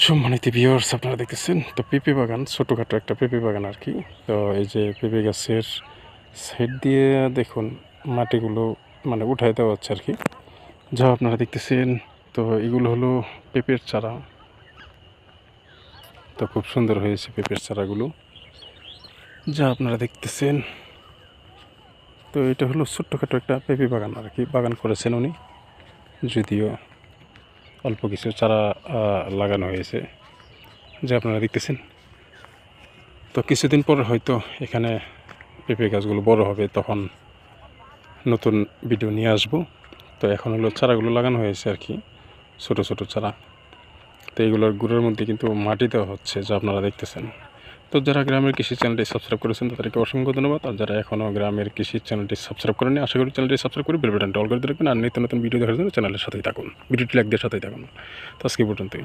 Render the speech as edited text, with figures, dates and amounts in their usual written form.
সম্মানিত ভিউয়ার্স, আপনারা দেখতেছেন তো পেঁপে বাগান, ছোটোখাটো একটা পেঁপে বাগান আর কি। তো এই যে পেঁপে গাছের সাইড দিয়ে দেখুন মাটিগুলো মানে উঠাই দেওয়া হচ্ছে আর কি, যা আপনারা দেখতেছেন। তো এগুলো হলো পেঁপের চারা। তো খুব সুন্দর হয়েছে পেঁপের চারাগুলো, যা আপনারা দেখতেছেন। তো এটা হলো ছোট্টখাটো একটা পেঁপে বাগান আর কি, বাগান করেছেন উনি, যদিও অল্প কিছু চারা লাগানো হয়েছে, যা আপনারা দেখতেছেন। তো কিছুদিন পর হয়তো এখানে পেঁপে গাছগুলো বড় হবে, তখন নতুন ভিডিও নিয়ে আসবো। তো এখন হলো চারাগুলো লাগানো হয়েছে আর কি, ছোট ছোট চারা। তো এইগুলোর গুঁড়োর মধ্যে কিন্তু মাটি দেওয়া হচ্ছে, যা আপনারা দেখতেছেন। তো যারা গ্রামের কৃষি চ্যানেলটি সাবস্ক্রাইব করেছেন তাদেরকে অসংখ্য ধন্যবাদ। আর যারা এখনও গ্রামের কৃষি চ্যানেলটি সাবস্ক্রাইব করেনি, আশা করি চ্যানেলটি সাবস্ক্রাইব করে বেল বাটনটি অল করে রাখবেন। আর নিত্য নতুন ভিডিও দেখার জন্য চ্যানেলের সাথেই থাকুন, ভিডিওটি লাইক দিয়ে সাথেই থাকুন। তো আজকে পর্যন্তই।